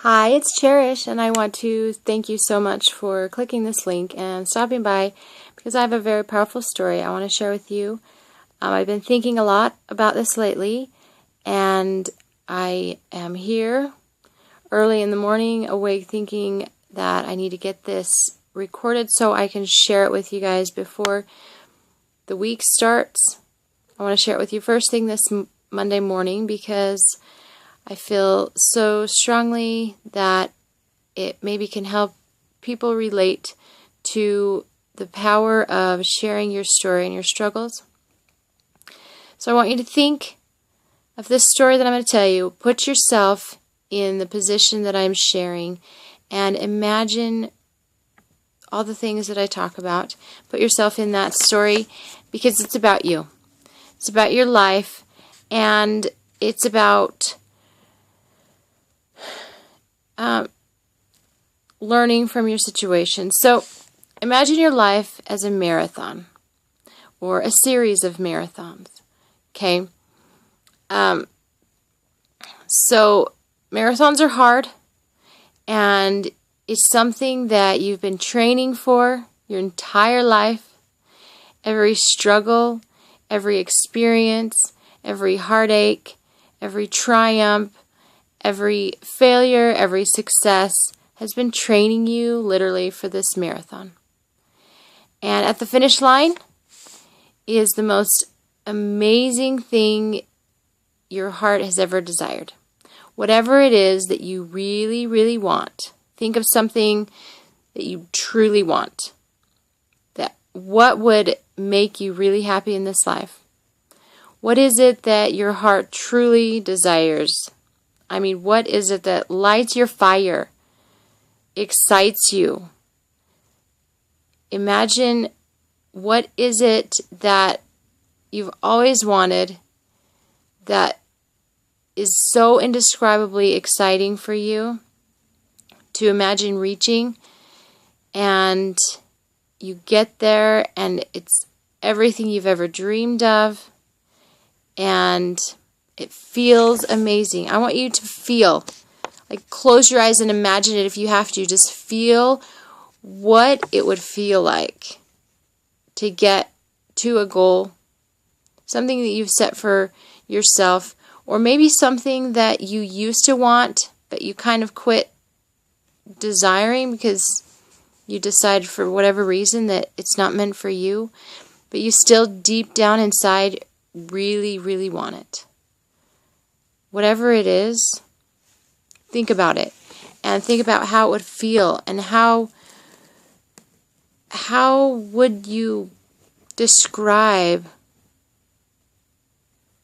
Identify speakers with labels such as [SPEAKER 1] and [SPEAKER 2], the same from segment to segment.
[SPEAKER 1] Hi, it's Cherish, and I want to thank you so much for clicking this link and stopping by because I have a very powerful story I want to share with you. I've been thinking a lot about this lately, and I am here early in the morning, awake, thinking that I need to get this recorded so I can share it with you guys before the week starts. I want to share it with you first thing this Monday morning because I feel so strongly that it maybe can help people relate to the power of sharing your story and your struggles. So I want you to think of this story that I'm going to tell you. Put yourself in the position that I'm sharing and imagine all the things that I talk about. Put yourself in that story because it's about you. It's about your life, and it's about learning from your situation. So imagine your life as a marathon or a series of marathons. Okay? So marathons are hard, and it's something that you've been training for your entire life. Every struggle, every experience, every heartache, every triumph, every failure, every success has been training you literally for this marathon. And at the finish line is the most amazing thing your heart has ever desired. Whatever it is that you really, really want, think of something that you truly want. What would make you really happy in this life? What is it that your heart truly desires? I mean, what is it that lights your fire, excites you? Imagine, what is it that you've always wanted that is so indescribably exciting for you to imagine reaching, and you get there and it's everything you've ever dreamed of, and it feels amazing. I want you to feel, like, close your eyes and imagine it if you have to. Just feel what it would feel like to get to a goal, something that you've set for yourself, or maybe something that you used to want, but you kind of quit desiring because you decided for whatever reason that it's not meant for you, but you still deep down inside really, really want it. Whatever it is, think about it, and think about how it would feel, and how would you describe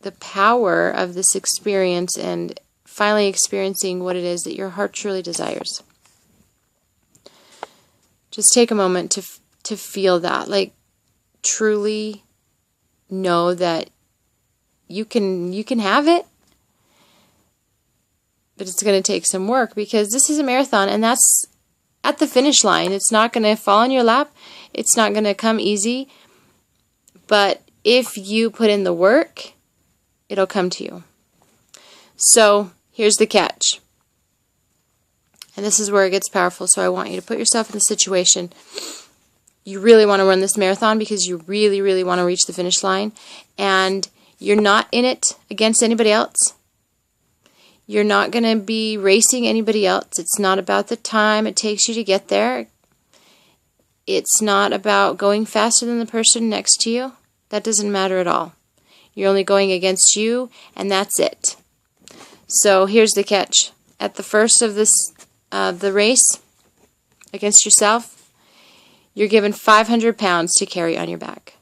[SPEAKER 1] the power of this experience and finally experiencing what it is that your heart truly desires. Just take a moment to feel that, like, truly know that you can have it, but it's going to take some work because this is a marathon, and that's at the finish line. It's not going to fall in your lap. It's not going to come easy, but if you put in the work, it'll come to you. So here's the catch. And this is where it gets powerful, so I want you to put yourself in the situation. You really want to run this marathon because you really, really want to reach the finish line, and you're not in it against anybody else. You're not going to be racing anybody else. It's not about the time it takes you to get there. It's not about going faster than the person next to you. That doesn't matter at all. You're only going against you, and that's it. So here's the catch. At the first of the race against yourself, you're given 500 pounds to carry on your back.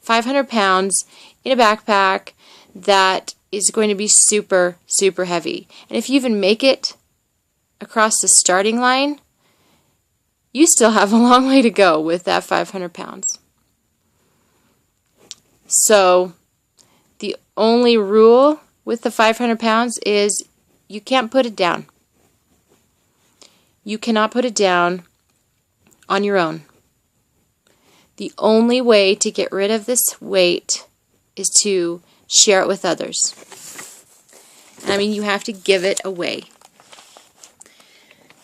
[SPEAKER 1] 500 pounds in a backpack that is going to be super, super heavy. And if you even make it across the starting line, you still have a long way to go with that 500 pounds. So the only rule with the 500 pounds is you can't put it down. You cannot put it down on your own. The only way to get rid of this weight is to share it with others. And I mean, you have to give it away.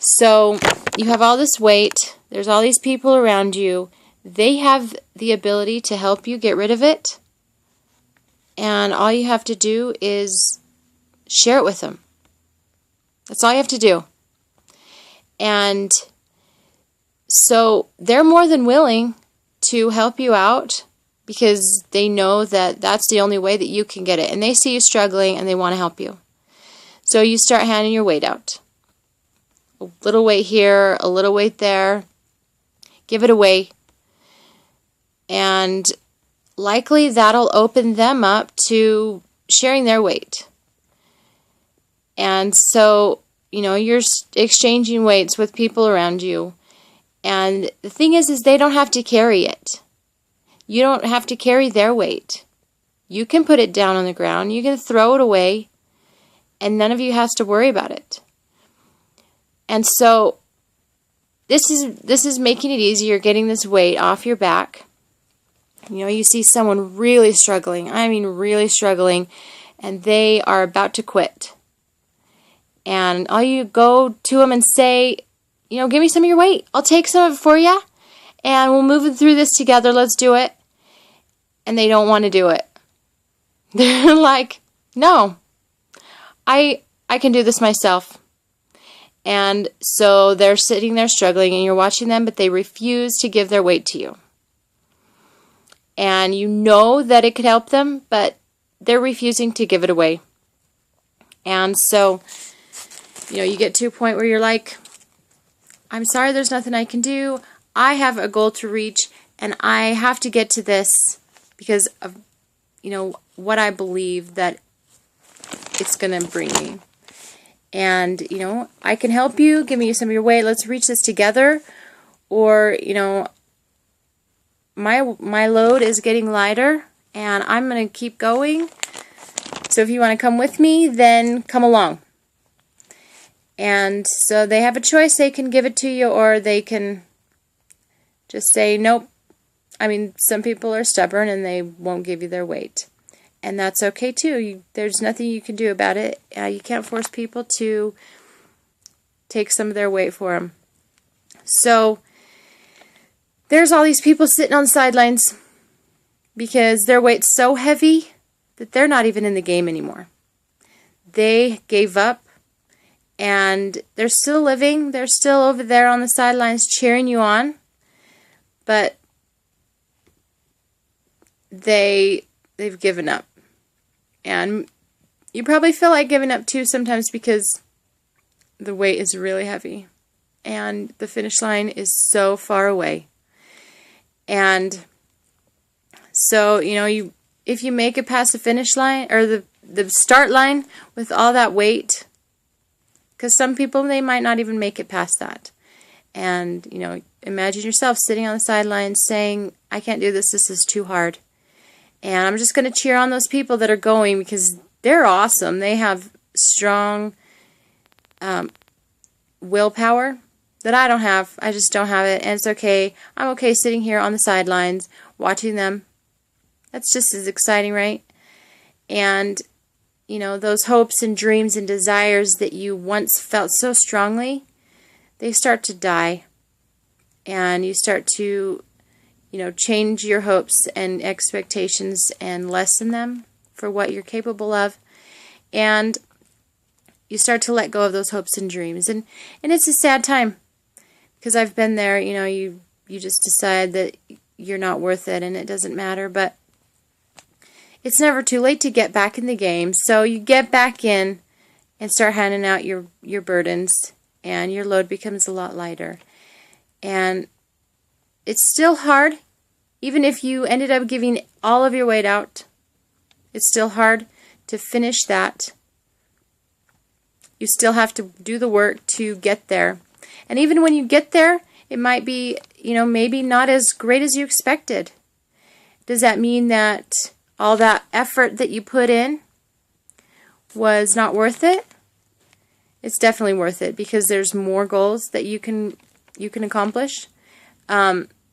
[SPEAKER 1] So you have all this weight. There's all these people around you. They have the ability to help you get rid of it. And all you have to do is share it with them. That's all you have to do. And so they're more than willing to help you out because they know that that's the only way that you can get it. And they see you struggling and they want to help you. So you start handing your weight out. A little weight here, a little weight there. Give it away. And likely that'll open them up to sharing their weight. And so, you're exchanging weights with people around you. And the thing is they don't have to carry it. You don't have to carry their weight. You can put it down on the ground. You can throw it away. And none of you has to worry about it. And so this is making it easier, getting this weight off your back. You see someone really struggling. I mean really struggling. And they are about to quit. And all you go to them and say, give me some of your weight. I'll take some of it for you. And we'll move through this together. Let's do it. And they don't want to do it. They're like, no, I can do this myself. And so they're sitting there struggling and you're watching them, but they refuse to give their weight to you. And you know that it could help them, but they're refusing to give it away. And so, you get to a point where you're like, I'm sorry, there's nothing I can do. I have a goal to reach, and I have to get to this because of, what I believe that it's going to bring me. And, I can help you. Give me some of your weight. Let's reach this together. Or, my load is getting lighter, and I'm going to keep going. So if you want to come with me, then come along. And so they have a choice. They can give it to you, or they can just say, nope. I mean, some people are stubborn and they won't give you their weight. And that's okay too. There's nothing you can do about it. You can't force people to take some of their weight for them. So there's all these people sitting on the sidelines because their weight's so heavy that they're not even in the game anymore. They gave up. And they're still living. They're still over there on the sidelines cheering you on. But they've given up. And you probably feel like giving up too sometimes because the weight is really heavy. And the finish line is so far away. And so, if you make it past the finish line or the start line with all that weight, because some people, they might not even make it past that. And, imagine yourself sitting on the sidelines saying, I can't do this. This is too hard. And I'm just going to cheer on those people that are going because they're awesome. They have strong willpower that I don't have. I just don't have it. And it's okay. I'm okay sitting here on the sidelines watching them. That's just as exciting, right? And those hopes and dreams and desires that you once felt so strongly, they start to die. And you start to, change your hopes and expectations and lessen them for what you're capable of. And you start to let go of those hopes and dreams. And it's a sad time because I've been there. You just decide that you're not worth it and it doesn't matter. But it's never too late to get back in the game. So you get back in and start handing out your burdens, and your load becomes a lot lighter. And it's still hard. Even if you ended up giving all of your weight out, it's still hard to finish that. You still have to do the work to get there. And even when you get there, it might be, maybe not as great as you expected. Does that mean that all that effort that you put in was not worth it? It's definitely worth it because there's more goals that you can accomplish.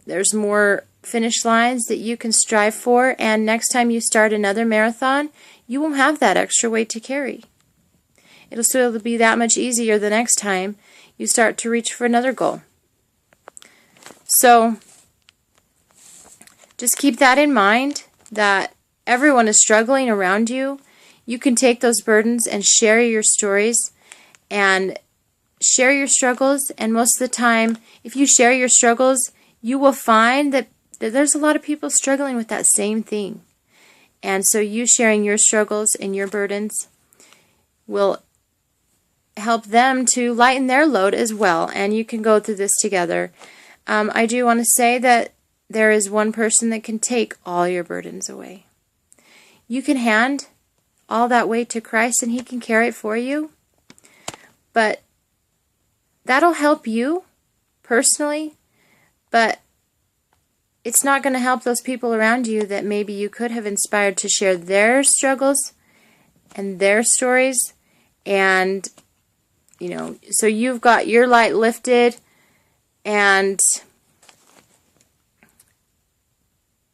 [SPEAKER 1] There's more finish lines that you can strive for, and next time you start another marathon, you won't have that extra weight to carry. it'll still be that much easier the next time you start to reach for another goal. So just keep that in mind, that everyone is struggling around you. You can take those burdens and share your stories and share your struggles. And most of the time, if you share your struggles, you will find that there's a lot of people struggling with that same thing. And so you sharing your struggles and your burdens will help them to lighten their load as well. And you can go through this together. I do want to say that there is one person that can take all your burdens away. You can hand all that weight to Christ and He can carry it for you. But that'll help you personally, but it's not going to help those people around you that maybe you could have inspired to share their struggles and their stories. And, you know, so you've got your light lifted and,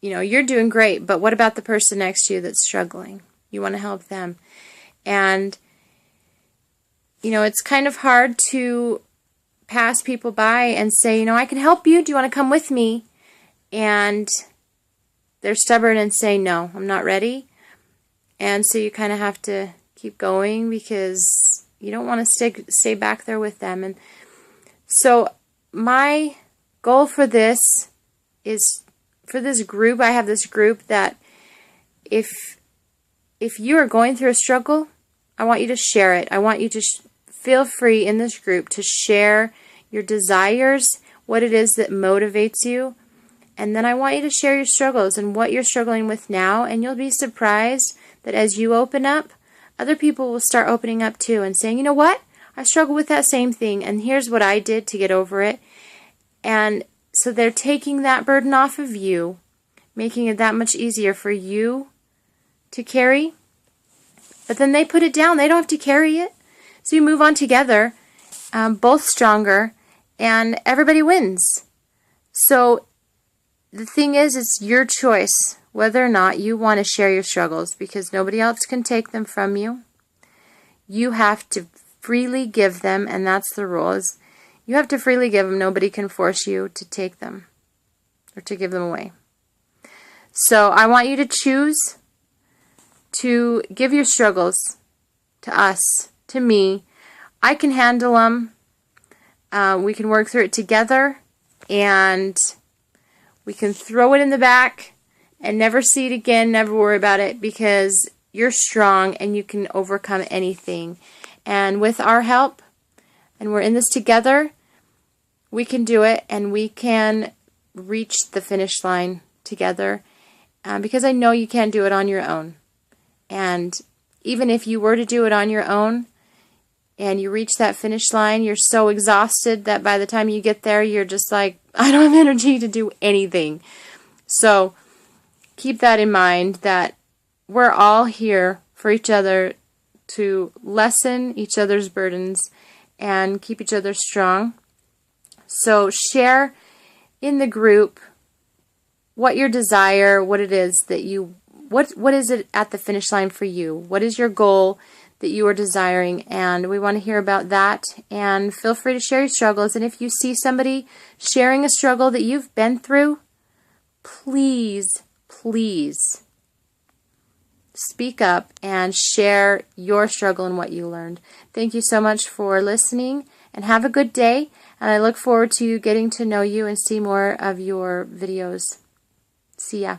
[SPEAKER 1] you know, you're doing great, but what about the person next to you that's struggling? You want to help them. And, you know, it's kind of hard to pass people by and say, you know, I can help you. Do you want to come with me? And they're stubborn and say, no, I'm not ready. And so you kind of have to keep going because you don't want to stay back there with them. And so my goal for this is, for this group, I have this group that if you are going through a struggle, I want you to share it. I want you to feel free in this group to share your desires, what it is that motivates you. And then I want you to share your struggles and what you're struggling with now. And you'll be surprised that as you open up, other people will start opening up too and saying, you know what? I struggle with that same thing. And here's what I did to get over it. And so they're taking that burden off of you, making it that much easier for you to carry. But then they put it down. They don't have to carry it. So you move on together, both stronger, and everybody wins. So the thing is, it's your choice whether or not you want to share your struggles, because nobody else can take them from you. You have to freely give them, and that's the rule. Is you have to freely give them. Nobody can force you to take them or to give them away. So I want you to choose to give your struggles to us, to me. I can handle them. We can work through it together, and we can throw it in the back and never see it again, never worry about it, because you're strong and you can overcome anything. And with our help, and we're in this together, we can do it and we can reach the finish line together, because I know you can't do it on your own. And even if you were to do it on your own and you reach that finish line, you're so exhausted that by the time you get there, you're just like, I don't have energy to do anything. So keep that in mind, that we're all here for each other to lessen each other's burdens and keep each other strong. So share in the group what your desire, what it is that you, what is it at the finish line for you? What is your goal that you are desiring? And we want to hear about that. And feel free to share your struggles. And if you see somebody sharing a struggle that you've been through, please, please speak up and share your struggle and what you learned. Thank you so much for listening, and have a good day. And I look forward to getting to know you and see more of your videos. See ya.